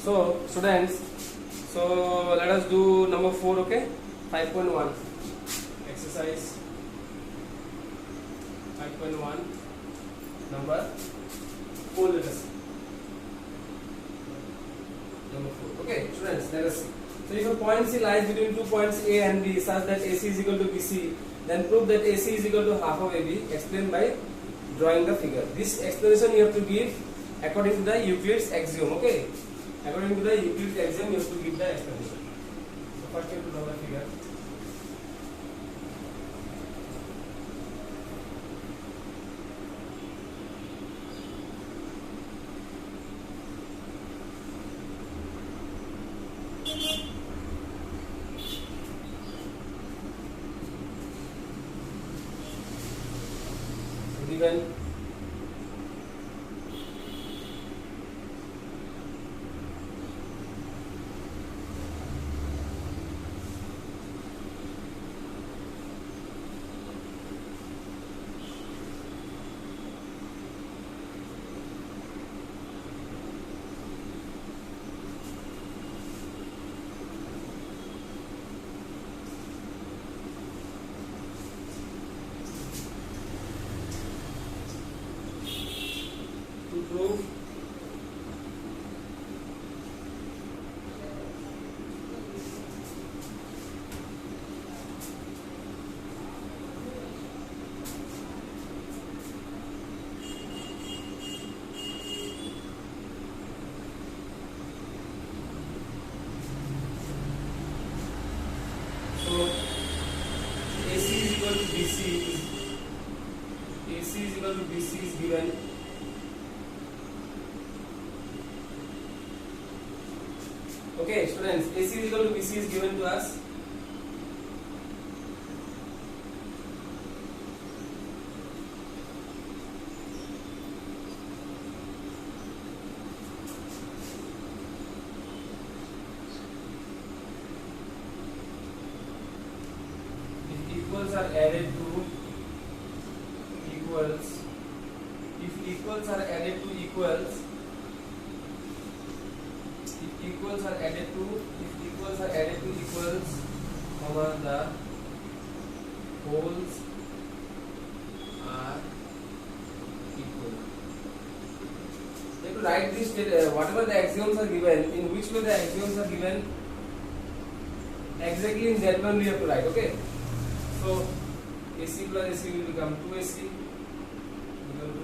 So students, so let us do number 4, okay? 5.1 exercise 5.1 number 4, let us see. Number 4, okay students, let us see. So if a point C lies between 2 points A and B such that AC is equal to BC, then prove that AC is equal to half of AB. Explain by drawing the figure. This explanation you have to give according to the Euclid's axiom, okay? According to the Euclid's axiom, you have to give the explanation. So first you have to draw the figure. Given to prove so AC is equal to BC is given. Okay students, AC is equal to BC is given to us. If equals are added to equals, if equals are added to equals, if equals are added to equals, comma, the wholes are equal. You have to write this whatever the axioms are given, in which way the axioms are given, exactly in that one we have to write, okay? So AC plus AC will become 2AC equal to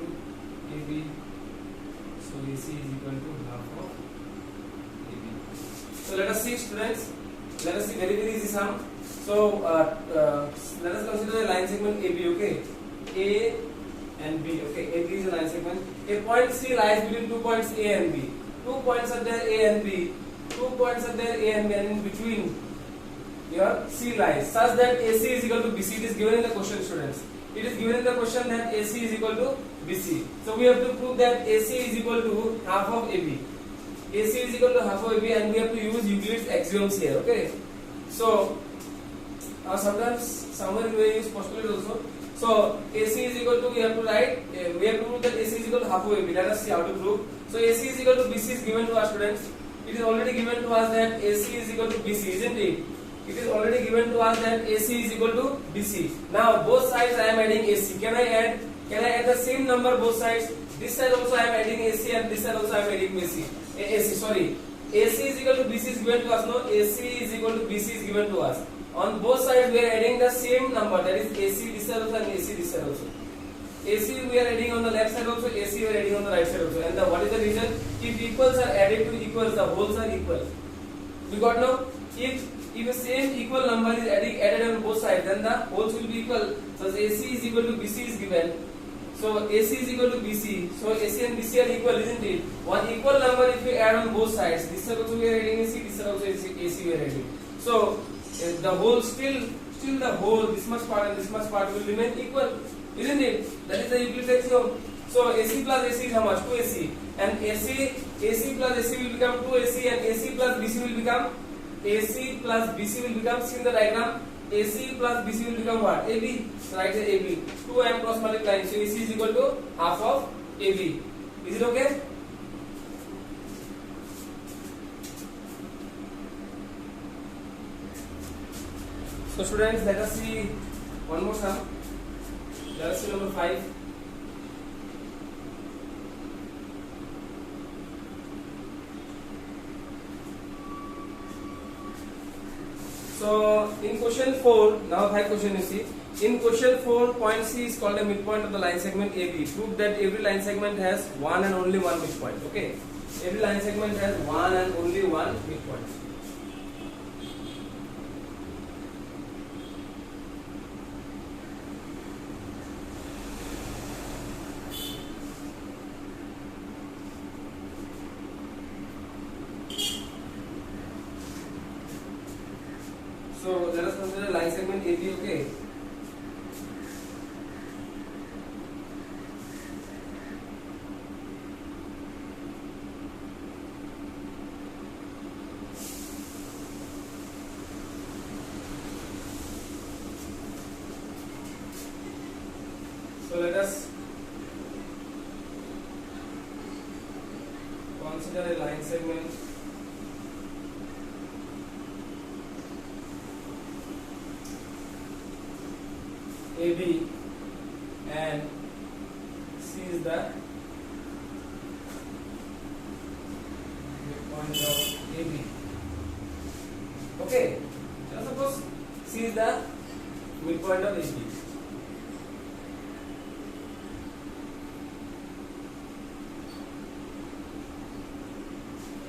AB, so AC is equal to half of AB. So let us see students, let us see very easy sum. So let us consider a line segment AB, okay? A and B, okay? AB is a line segment. A point C lies between 2 points A and B. 2 points are there A and B. 2 points are there A and B, and in between your C lies such that AC is equal to BC. It is given in the question, students. It is given in the question that AC is equal to BC. So we have to prove that AC is equal to half of AB. AC is equal to half of AB, and we have to use Euclid's axioms here, okay? So sometimes somewhere we use postulate also. So AC is equal to, we have to write, we have to prove that AC is equal to half of AB. Let us see how to prove. So AC is equal to BC is given to us, students. It is already given to us that AC is equal to BC, isn't it? It is already given to us that AC is equal to BC. Now both sides I am adding AC. Can I add the same number both sides? This side also I am adding AC, and this side also I am adding AC. Sorry. AC is equal to BC is given to us. No, AC is equal to BC is given to us. On both sides we are adding the same number, that is AC this side also and AC this side also. AC we are adding on the left side also, AC we are adding on the right side also. And what is the reason? If equals are added to equals, the wholes are equal. We got now? If the same equal number is added on both sides, then the wholes will be equal. So AC is equal to BC is given. So AC is equal to BC. So AC and BC are equal, isn't it? One equal number if we add on both sides, this side also we are adding AC, this side also AC we are adding. So the whole still the whole, this much part and this much part will remain equal, isn't it? That is the Euclid's axiom. So AC plus AC is how much? 2AC. And AC plus AC will become 2AC, and AC plus BC will become see in the diagram, AC plus BC will become what? AB. So write the AB. 2 I am cross multiplying. So AC is equal to half of AB. Is it okay? So students, let us see one more sum. Let us see number 5. So in question 4, now 5 question you see. In question 4, point C is called a midpoint of the line segment AB. Prove that every line segment has one and only one midpoint. Okay, every line segment has one and only one midpoint. So let us consider line segment AB. Okay. So let us consider a line segment AB and C is the midpoint of AB. Okay, now suppose C is the midpoint of AB.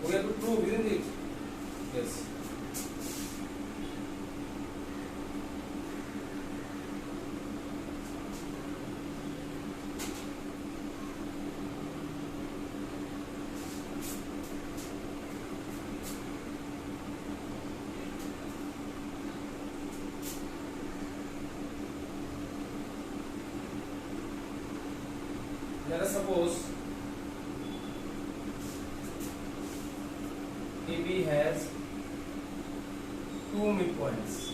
We have to prove, isn't it? Yes. Let us suppose AB has two midpoints.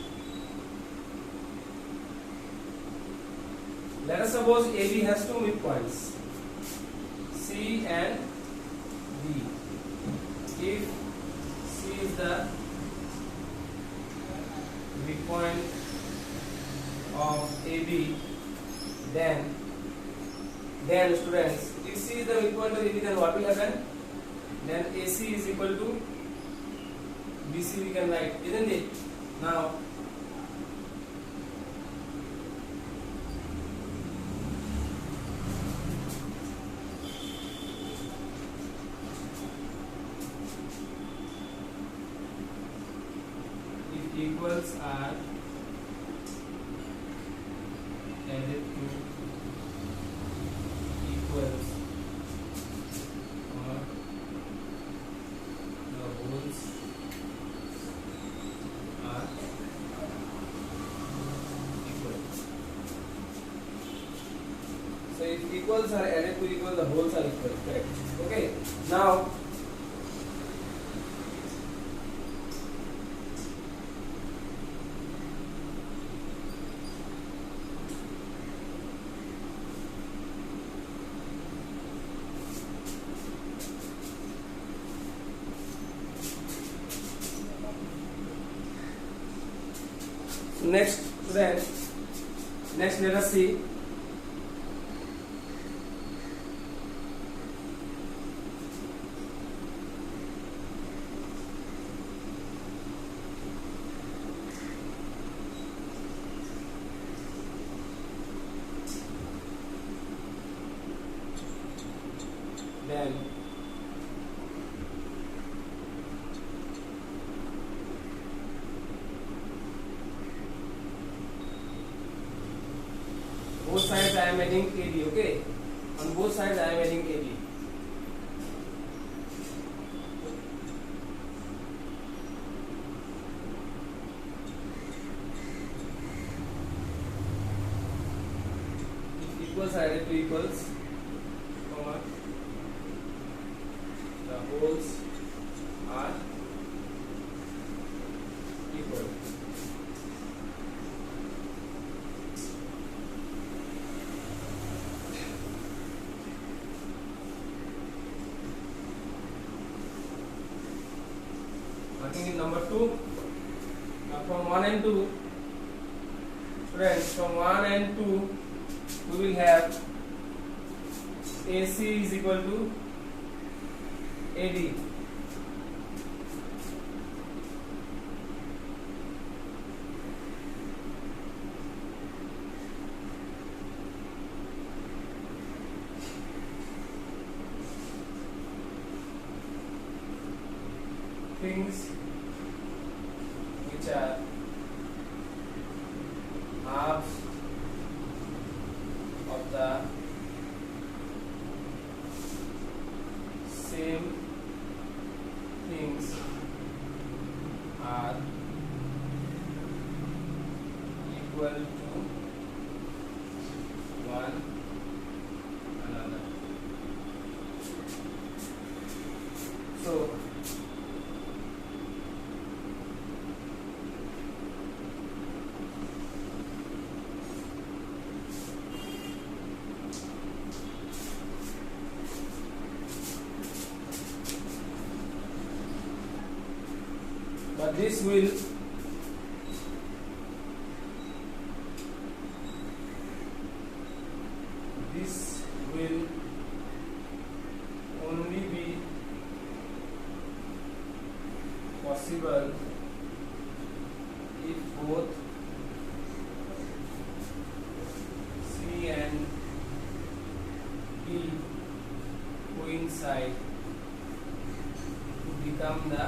Let us suppose AB has two midpoints, C and D. If C is the midpoint of AB, then students, if C is the midpoint of AB, then what will happen? Then AC is equal to BC, we can write, isn't it? Now if equals are added to equals or the wholes are equal. So if equals are added to equal, the wholes are equal. Correct. Okay. Now next let us see then both sides I am adding AB. Okay, on both sides I am adding AB. If equals are added to equals, comma, the wholes are equal. Working in number 2, from 1 and 2, Friends, from 1 and 2 we will have AC is equal to AD. Things which are halves of the same things are equal to one another. So but this will only be possible if both C and D coincide to become the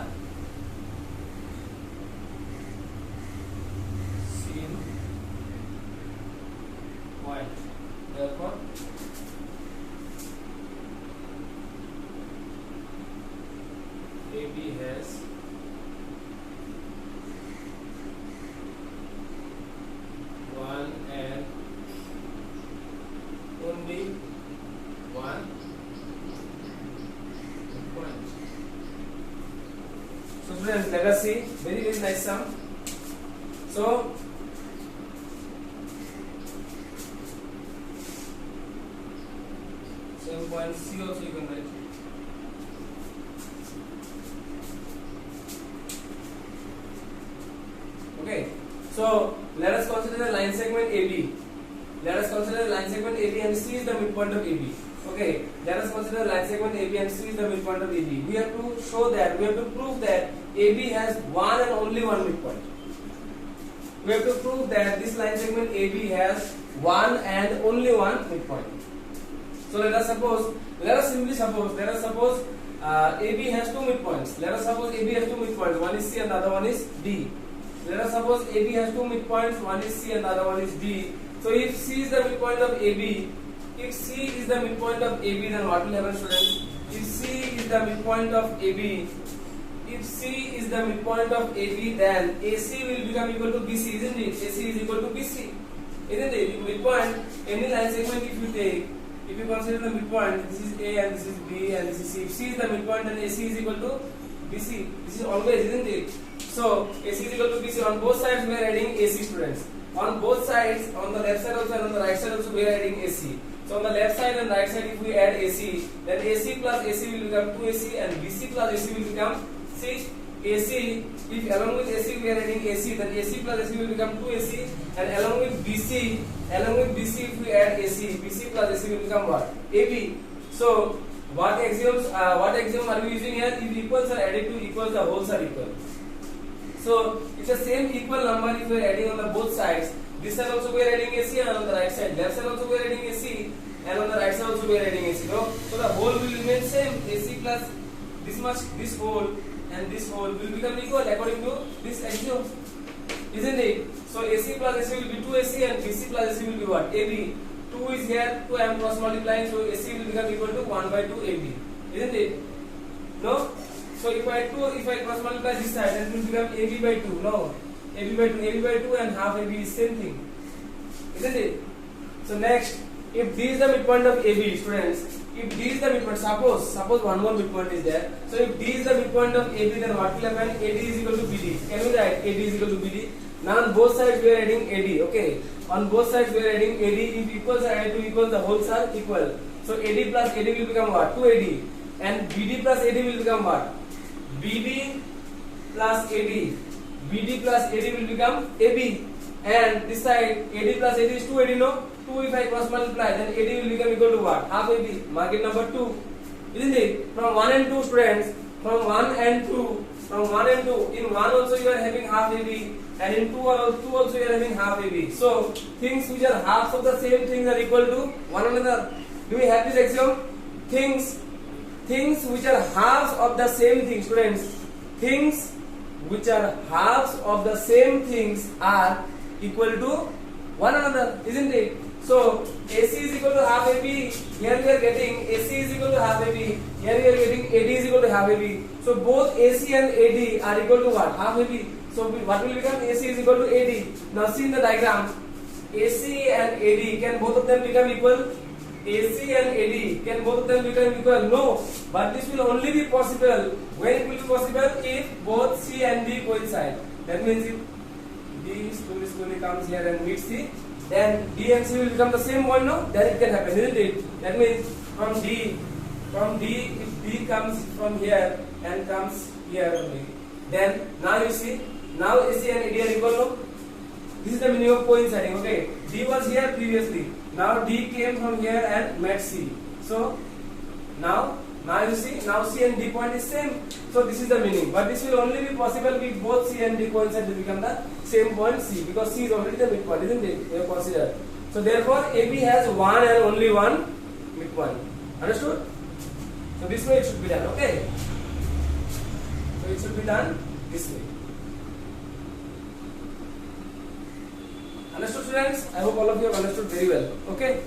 scene point. Therefore, AB has one and only one point. So students, let us see. Very nice sum. So same point C also you can write. Okay, so let us consider the line segment AB. Let us consider the line segment AB and C is the midpoint of AB. Okay, let us consider the line segment AB and C is the midpoint of AB. We have to show that, we have to prove that AB has one and only one midpoint. We have to prove that this line segment AB has one and only one midpoint. So let us simply suppose AB has two midpoints. Let us suppose AB has two midpoints. One is C and the other one is D. Let us suppose AB has two midpoints. One is C and the other one is D. So if C is the midpoint of AB, then what will happen, students? If C is the midpoint of AB, then AC will become equal to BC, isn't it? AC is equal to BC, isn't it? Midpoint, any line segment if you take, if you consider the midpoint, this is A and this is B and this is C. If C is the midpoint, then AC is equal to BC. This is always, isn't it? So AC is equal to BC. On both sides we are adding AC, students. On both sides, on the left side also and on the right side also we are adding AC. So on the left side and right side if we add AC, then AC plus AC will become 2AC and BC plus AC will become 6 AC. If along with AC we are adding AC, then AC plus AC will become 2AC, and along with BC if we add AC, BC plus AC will become what? AB. So what axiom are we using here? If equals are added to equals, the wholes are equal. So it's the same equal number if we are adding on the both sides. This side also we are adding AC, and on the right side, left side also we are adding AC, and on the right side also we are adding AC. No? So the whole will remain same. AC plus this much, this whole and this whole will become equal according to this axiom, isn't it? So AC plus AC will be 2AC and BC plus AC will be what? AB. 2 is here, 2 I am cross multiplying, so AC will become equal to 1 by 2 AB, isn't it? No? So if I cross multiply this side, then it will become AB by 2. No, AB by 2 and half AB is same thing, isn't it? So next, if D is the midpoint of AB, students, if D is the midpoint, suppose one more midpoint is there. So if D is the midpoint of AB, then what will happen? AD is equal to BD. Can we write AD is equal to BD? Now on both sides we are adding AD. Okay, on both sides we are adding AD. If equals are added to equals, the wholes are equal. So AD plus AD will become what? 2AD. And BD plus AD will become what? BD plus AD. BD plus AD will become AB. and this side AD plus AD is 2AD, no? 2 if I cross multiply, then AD will become equal to what? Half AB. Mark it number 2. Isn't it? From 1 and 2 students, from 1 and 2, in 1 also you are having half AB, and in 2 also you are having half AB. So things which are halves of the same things are equal to one another. Do we have this axiom? Things which are halves of the same thing, students. Things which are halves of the same things are equal to one another, isn't it? So AC is equal to half AB. Here we are getting AC is equal to half AB. Here we are getting AD is equal to half AB. So both AC and AD are equal to what? Half AB. So what will become? AC is equal to AD. Now see in the diagram, AC and AD, can both of them become equal? AC and AD, can both of them become equal? No. But this will only be possible when it will be possible if both C and D coincide. That means if D slowly comes here and meets C, then D and C will become the same point, no? Then it can happen, isn't it? That means from D, if D comes from here and comes here only, then now you see, now AC and AD are equal, no? This is the meaning of coinciding, okay? D was here previously. Now D came from here and met C. So now you see, now C and D point is same. So this is the meaning. But this will only be possible if both C and D coincide to become the same point C, because C is already the midpoint, isn't it? We have considered. So therefore AB has one and only one midpoint. Understood? So this way it should be done, okay? So it should be done this way. Understood, students? I hope all of you have understood very well. Okay?